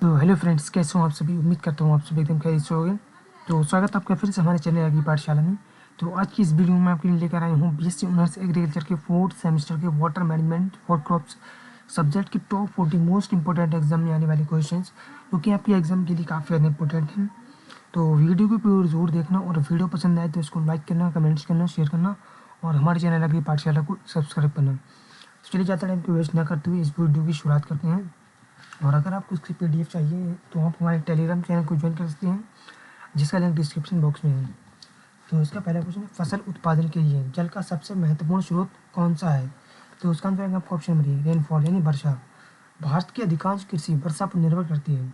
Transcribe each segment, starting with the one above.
तो hello friends, कैसे हो आप सभी। उम्मीद करता हूँ आप सभी एकदम खैरियत से होंगे। तो स्वागत है आपका फिर से हमारे चैनल अग्नि पाठशाला में। तो आज की इस वीडियो में आपके लिए लेकर आया हूँ बीएससी ऑनर्स एग्रीकल्चर के 4th सेमेस्टर के water management for crops subject की टॉप 40 मोस्ट इंपॉर्टेंट एग्जाम में आने वाले क्वेश्चन, जो कि आपके एग्जाम के लिए काफ़ी ज़्यादा इंपॉर्टेंट हैं। तो वीडियो को पूरी जरूर देखना, और वीडियो पसंद आए तो इसको लाइक करना, कमेंट्स करना, शेयर करना, और हमारे चैनल अग्नि पाठशाला को सब्सक्राइब करना। तो चलिए ज़्यादा टाइम को वेस्ट ना करते हुए इस वीडियो की शुरुआत करते हैं। और अगर आपको इसकी पीडीएफ चाहिए तो आप हमारे टेलीग्राम चैनल को ज्वाइन कर सकते हैं, जिसका लिंक डिस्क्रिप्शन बॉक्स में है। तो इसका पहला क्वेश्चन है, फसल उत्पादन के लिए जल का सबसे महत्वपूर्ण स्रोत कौन सा है। तो उसका आंसर है आपका ऑप्शन नंबर ए, रेनफॉल यानी वर्षा। भारत की अधिकांश कृषि वर्षा पर निर्भर करती है।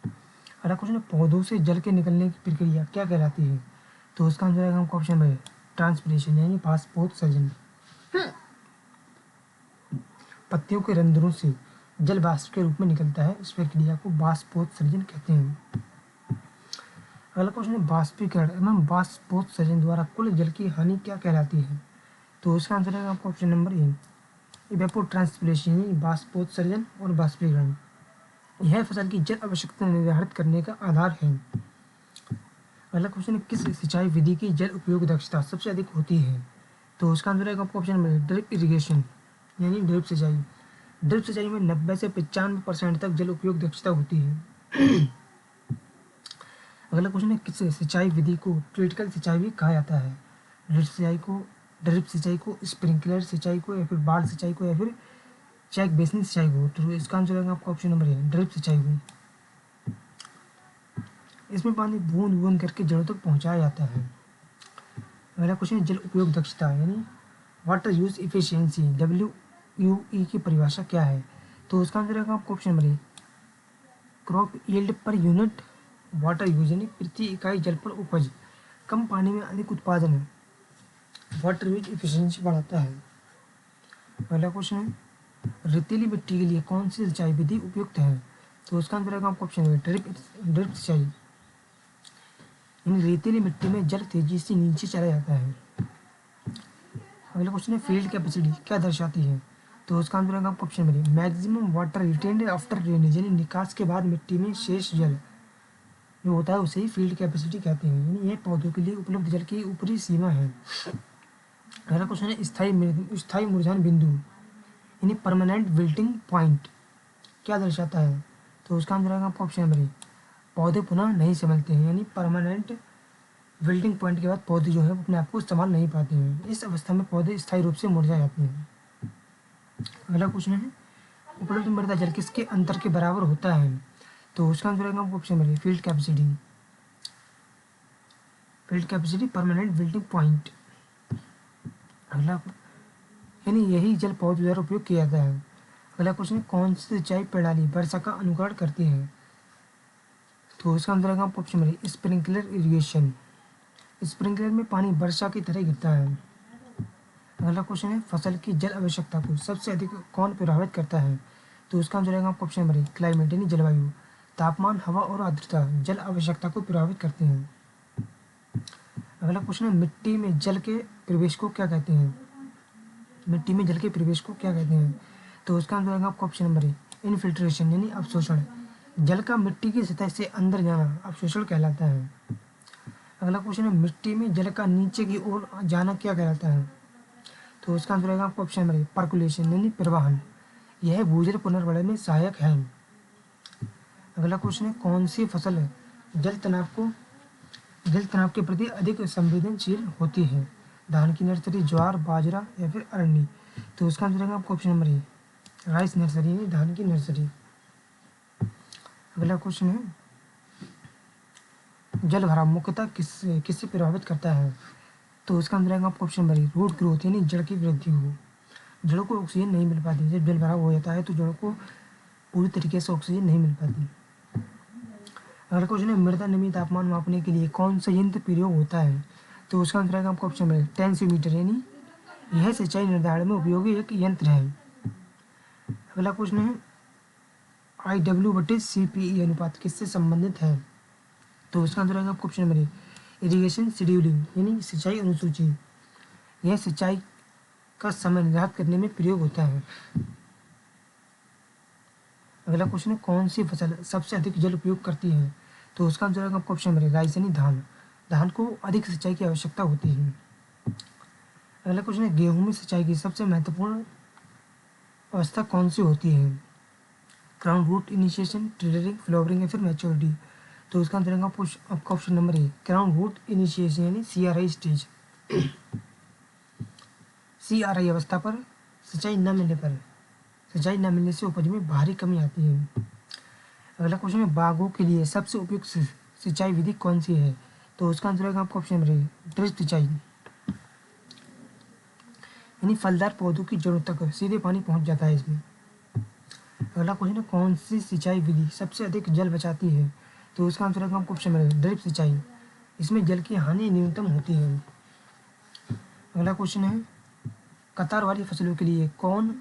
अगला क्वेश्चन है, पौधों से जल के निकलने की प्रक्रिया क्या कहलाती है। तो उसका आंसर है आपका ऑप्शन नंबर ए, ट्रांसपिरेशन यानी बाष्पोत्सर्जन। पत्तियों के रंध्रों से जल वाष्प के रूप में निकलता है, इस प्रक्रिया को बाष्पोत्सर्जन कहते हैं। अगला क्वेश्चन है, बाष्पीकरण एवं बाष्पोत्सर्जन द्वारा कुल जल की हानि क्या कहलाती है। तो इसका आंसर है आपका ऑप्शन नंबर ए, इवेपोट्रांसपिरेशन यानी बाष्पोत्सर्जन और बाष्पीकरण। यह फसल की जल आवश्यकता निर्धारित करने का आधार है। अगला क्वेश्चन है, किस सिंचाई विधि की जल उपयोग दक्षता सबसे अधिक होती है। तो उसका आंसर है आपका ऑप्शन नंबर ए, ड्रिप इरिगेशन यानी ड्रिप सिंचाई। ड्रिप सिंचाई में 90 से 95% तक जल उपयोग दक्षता होती है। अगला क्वेश्चन है, किस सिंचाई विधि को क्रिटिकल सिंचाई भी कहा जाता है। ड्रिप सिंचाई को स्प्रिंकलर सिंचाई को, या फिर बाढ़ सिंचाई को, या फिर चेक बेसिन सिंचाई को। तो इसका आंसर है आपका ऑप्शन नंबर है, ड्रिप सिंचाई को। इसमें पानी बूंद बूंद करके जड़ों तक पहुंचाया जाता है। अगला क्वेश्चन है, जल उपयोग दक्षता यानी वाटर यूज इफिशियंसी WUE की परिभाषा क्या है। तो उसका आंसर है आपका ऑप्शन नंबर है, crop yield per unit water use यानी प्रति इकाई जल पर उपज। कम पानी में अधिक उत्पादन वाटर यूज इफिशियंसी बढ़ाता है। पहला क्वेश्चन है, रेतीली मिट्टी के लिए कौन सी सिंचाई विधि उपयुक्त है। तो उसका आंसर है आपका ऑप्शन है, ड्रिप सिंचाई। यानी रेतीली मिट्टी में जल तेजी से नीचे चला जाता है। अगला क्वेश्चन है, फील्ड कैपेसिटी क्या दर्शाती है। तो उसका आंसर है आपका ऑप्शन नंबर है, maximum water retained after drainage यानी निकास के बाद मिट्टी में शेष जल जो होता है उसे ही फील्ड कैपेसिटी कहते हैं। यानी यह पौधों के लिए उपलब्ध जल की ऊपरी सीमा है। अगला क्वेश्चन है, स्थायी मुरझान बिंदु यानी परमानेंट विल्टिंग पॉइंट क्या दर्शाता है। तो उसका आंसर है आपका ऑप्शन नंबर ए, पौधे पुनः नहीं संभलते हैं। यानी परमानेंट विल्टिंग पॉइंट के बाद पौधे जो है अपने आप को संभाल नहीं पाते हैं। इस अवस्था में पौधे स्थायी रूप से मुरझा जाते हैं। अगला क्वेश्चन है, उपलब्ध मृदा जल किसके अंतर के बराबर होता है। तो उसका आंसर है ऑप्शन नंबर ए, field capacity permanent building point. अगला यानी यही जल पौधों द्वारा उपयोग किया जाता है। अगला क्वेश्चन है, कौन सी सिंचाई प्रणाली वर्षा का अनुकरण करती है। तो इसका आंसर है ऑप्शन नंबर ए, स्प्रिंकलर इरिगेशन। स्प्रिंकलर में पानी वर्षा की तरह गिरता है। अगला क्वेश्चन है, फसल की जल आवश्यकता को सबसे अधिक कौन प्रभावित करता है। तो उसका आंसर है आपका ऑप्शन नंबर ए, क्लाइमेट यानी जलवायु। तापमान, हवा और आर्द्रता जल आवश्यकता को प्रभावित करते हैं। अगला क्वेश्चन है, मिट्टी में जल के प्रवेश को क्या कहते हैं। मिट्टी में जल के प्रवेश को क्या कहते हैं। तो उसका आंसर है आपका ऑप्शन नंबर ए, इनफिल्ट्रेशन यानी अवशोषण। जल का मिट्टी की सतह से अंदर जाना अवशोषण कहलाता है। अगला क्वेश्चन है, मिट्टी में जल का नीचे की ओर जाना क्या कहलाता है। तो उसका आंसर है आपका ऑप्शन नंबर ए, पर्कुलेशन यानी प्रवाहन। यह भूजल पुनर्भरण में सहायक है। अगला क्वेश्चन है, कौन सी फसल जल तनाव के प्रति अधिक संवेदनशील होती है। धान की नर्सरी, ज्वार, बाजरा, या फिर अरंडी। तो उसका आंसर है आपका ऑप्शन नंबर ए, राइस नर्सरी यानी धान की नर्सरी। अगला क्वेश्चन है, जल भराव मुख्यतः किससे प्रभावित करता है। तो उसका आंसर है आपका option number A, root growth यानी जड़ की वृद्धि को। जड़ों को ऑक्सीजन नहीं मिल पाती। जब जल भराव हो जाता है तो जड़ों को पूरी तरीके से ऑक्सीजन नहीं मिल पाती। अगला क्वेश्चन है, मृदा नमी तापमान मापने के लिए कौन सा यंत्र प्रयोग होता है। तो उसका आंसर है आपका ऑप्शन है, टेंसीमीटर यानी यह सिंचाई निर्धारण में उपयोगी एक यंत्र है। अगला क्वेश्चन है, IW/CPE अनुपात किससे संबंधित है। तो उसका आंसर है आपका ऑप्शन नंबर ए, इरिगेशन शेड्यूलिंग यानी सिंचाई अनुसूची। यह सिंचाई का समय निर्धारित करने में प्रयोग होता है। अगला क्वेश्चन है कौन सी फसल सबसे अधिक जल उपयोग करती है? तो उसका आंसर होगा आपका ऑप्शन नंबर राइस यानी धान। धान को अधिक सिंचाई की आवश्यकता होती है। अगला क्वेश्चन है गेहूं में सिंचाई की सबसे महत्वपूर्ण अवस्था कौन सी होती है? Crown root initiation, tillering, flowering या फिर मैच्योरिटी। तो इसका आंसर होगा आपका option number A crown root initiation यानी CRI स्टेज। CRI अवस्था पर सिंचाई न मिलने से उपज में भारी कमी आती है। अगला क्वेश्चन है बागों के लिए सबसे उपयुक्त सिंचाई विधि कौन सी है? तो उसका आंसर होगा आपका ऑप्शन नंबर ए ड्रिप सिंचाई यानी फलदार पौधों की जड़ों तक सीधे पानी पहुंच जाता है इसमें। अगला क्वेश्चन है कौन सी सिंचाई विधि सबसे अधिक जल बचाती है? तो उसका आंसर होगा आपका ऑप्शन नंबर ए ड्रिप सिंचाई। इसमें जल की हानि न्यूनतम होती है। अगला क्वेश्चन है कतार वाली फसलों के लिए कौन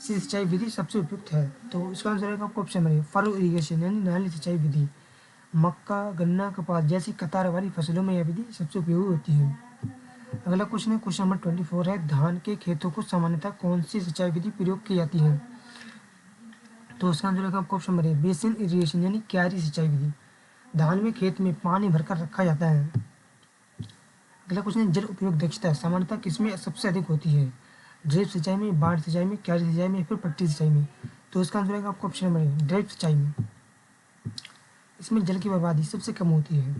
सी सिंचाई विधि सबसे उपयुक्त है? तो इसका आंसर है आपका ऑप्शन नंबर है फरो इरिगेशन यानी नाली सिंचाई विधि। मक्का, गन्ना, कपास जैसी कतार वाली फसलों में यह विधि सबसे उपयोगी होती है। अगला क्वेश्चन है क्वेश्चन नंबर 24 है धान के खेतों को सामान्यतः कौन सी सिंचाई विधि प्रयोग की जाती है? तो उसका आंसर है आपका ऑप्शन नंबर है बेसिन इरिगेशन यानी क्यारी सिंचाई विधि। धान में खेत में पानी भरकर रखा जाता है। अगला क्वेश्चन है जल उपयोग दक्षता सामान्यतः किसमें सबसे अधिक होती है? ड्रिप सिंचाई में, बाढ़ सिंचाई में, क्यारी सिंचाई में या फिर पट्टी सिंचाई में। तो इसका आंसर है आपका ऑप्शन नंबर है ड्रिप सिंचाई में। इसमें जल की बर्बादी सबसे कम होती है।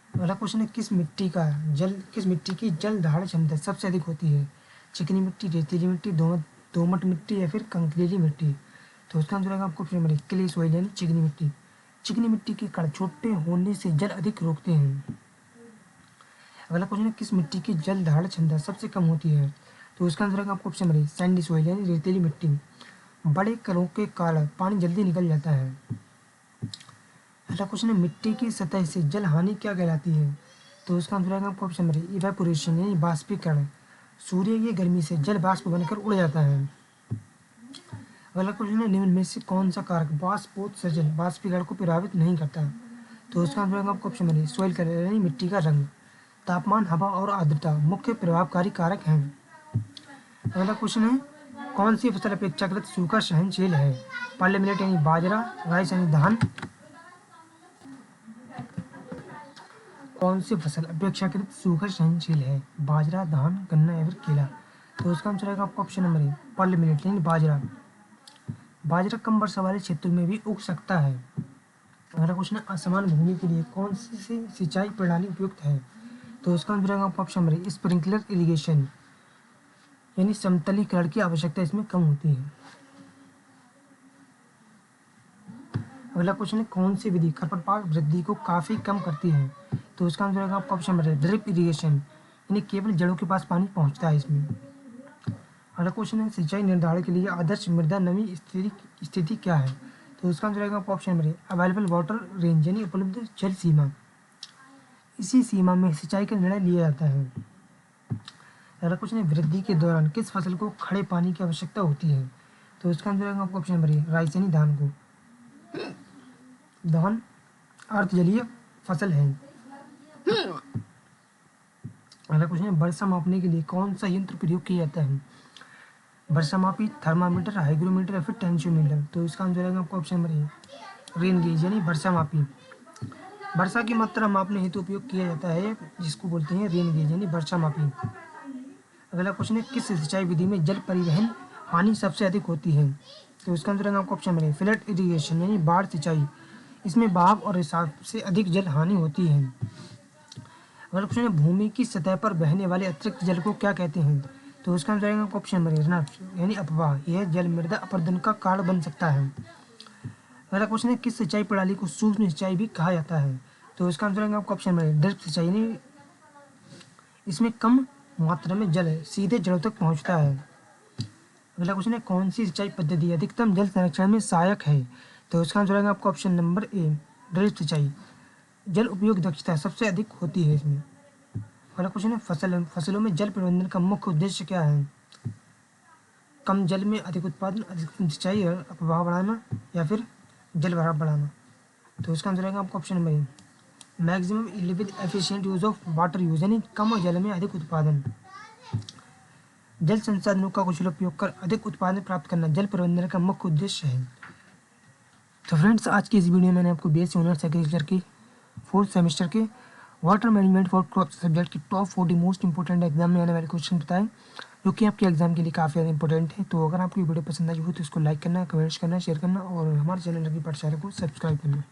अगला क्वेश्चन है किस मिट्टी की जल धारण क्षमता सबसे अधिक होती है? चिकनी मिट्टी, रेतीली मिट्टी, दोमट मिट्टी या फिर कंकरीली मिट्टी। तो उसका आंसर है आपको ऑप्शन नंबर क्ले सॉइल यानी चिकनी मिट्टी। चिकनी मिट्टी के कण छोटे होने से जल अधिक रोकते हैं। अगला क्वेश्चन है किस मिट्टी की जल धारण क्षमता सबसे कम होती है? तो उसका आंसर है आपको ऑप्शन नंबर सैंडी सॉइल यानी रेतीली मिट्टी। बड़े कणों के कारण पानी जल्दी निकल जाता है। अगला क्वेश्चन है मिट्टी की सतह से जल हानि क्या कहलाती है? तो उसका आंसर है आपको ऑप्शन नंबर इवेपोरेशन यानी बाष्पीकरण। सूर्य की गर्मी से जल बाष्प बनकर उड़ जाता है। अगला क्वेश्चन है निम्न में से कौन सा कारक बाष्पोत्सर्जन बाष्पीकरण को प्रभावित नहीं करता? तो उसका आंसर है आपको ऑप्शन नंबर सॉइल कलर यानी मिट्टी का रंग। तापमान, हवा और आर्द्रता मुख्य प्रभावकारी कारक हैं। अगला क्वेश्चन है कौन सी फसल अपेक्षाकृत सूखा सहनशील है? पर्ल मिलेट यानी बाजरा, राइस यानी धान। कौन सी फसल अपेक्षाकृत सूखा सहनशील है? बाजरा, धान, गन्ना या फिर केला। तो उसका आंसर है आपका ऑप्शन नंबर पर्ल मिलेट यानी बाजरा। बाजरा कम वर्षा वाले क्षेत्रों में भी उग सकता है। अगला क्वेश्चन है असमान भूमि के लिए कौन सी सिंचाई प्रणाली उपयुक्त है? तो उसका आंसर है आपका ऑप्शन नंबर स्प्रिंकलर इरिगेशन यानी समतलीकरण की आवश्यकता इसमें कम होती है। अगला क्वेश्चन है कौन सी विधि खरपतवार वृद्धि को काफी कम करती है? तो उसका आंसर है आपका ऑप्शन नंबर ड्रिप इरिगेशन यानी केवल जड़ों के पास पानी पहुंचता है इसमें। अगला क्वेश्चन है सिंचाई निर्धारण के लिए आदर्श मृदा नमी स्थिति क्या है? तो उसका आंसर है आपका option number available water range यानी उपलब्ध जल सीमा। इसी सीमा में सिंचाई का निर्णय लिया जाता है। अगला क्वेश्चन है वृद्धि के दौरान किस फसल को खड़े पानी की आवश्यकता होती है? तो इसका आंसर है आपका ऑप्शन नंबर राइस यानी धान को। धान अर्धजलीय फसल है। अगला क्वेश्चन है वर्षा मापने के लिए कौन सा यंत्र प्रयोग किया जाता है? वर्षा मापी, थर्मामीटर, हाइग्रोमीटर या फिर टेंशियोमीटर। तो इसका आंसर है आपका ऑप्शन नंबर रेन गेज यानी वर्षा मापी। वर्षा की मात्रा मापने हेतु उपयोग किया जाता है जिसको बोलते हैं रेन गेज यानी वर्षा मापी। अगला क्वेश्चन है किस सिंचाई विधि में जल परिवहन हानि सबसे अधिक होती है? तो इसका आंसर है आपका ऑप्शन नंबर फ्लड इरिगेशन यानी बाढ़ सिंचाई। इसमें बहाव और रिसाव से अधिक जल हानि होती है। अगला क्वेश्चन है भूमि की सतह पर बहने वाले अतिरिक्त जल को क्या कहते हैं? तो इसका आंसर है आपका ऑप्शन नंबर रनऑफ यानी अपवाह। यह जल मृदा अपरदन का कारण बन सकता है। अगला क्वेश्चन है किस सिंचाई प्रणाली को सूक्ष्म सिंचाई भी कहा जाता है? तो इसका आंसर है आपका ऑप्शन नंबर ड्रिप सिंचाई यानी इसमें कम मात्रा में जल सीधे जड़ों तक पहुंचता है। अगला क्वेश्चन है कौन सी सिंचाई पद्धति अधिकतम जल संरक्षण में सहायक है? तो इसका आंसर है आपका ऑप्शन नंबर ए ड्रिप सिंचाई। जल उपयोग दक्षता सबसे अधिक होती है इसमें। अगला क्वेश्चन है फसलों में जल प्रबंधन का मुख्य उद्देश्य क्या है? कम जल में अधिक उत्पादन, अधिक सिंचाई और प्रभाव बढ़ाना या फिर जल भराव बढ़ाना। तो इसका आंसर है आपका option number A maximum levied efficient use of water use यानी कम जल में अधिक उत्पादन। जल संसाधनों का कुशल उपयोग कर अधिक उत्पादन प्राप्त करना जल प्रबंधन का मुख्य उद्देश्य है। तो फ्रेंड्स, आज की इस वीडियो में मैंने आपको बीएससी ऑनर्स एग्रीकल्चर की 4th सेमेस्टर के water management for crop subject की टॉप 40 मोस्ट इंपॉर्टेंट एग्जाम में आने वाले क्वेश्चन बताएं, जो कि आपके एग्जाम के लिए काफ़ी ज़्यादा इंपॉर्टेंट है। तो अगर आपको वीडियो पसंद आई हो तो इसको लाइक करना, कमेंट्स करना, शेयर करना और हमारे चैनल की पाठशाला को सब्सक्राइब करना।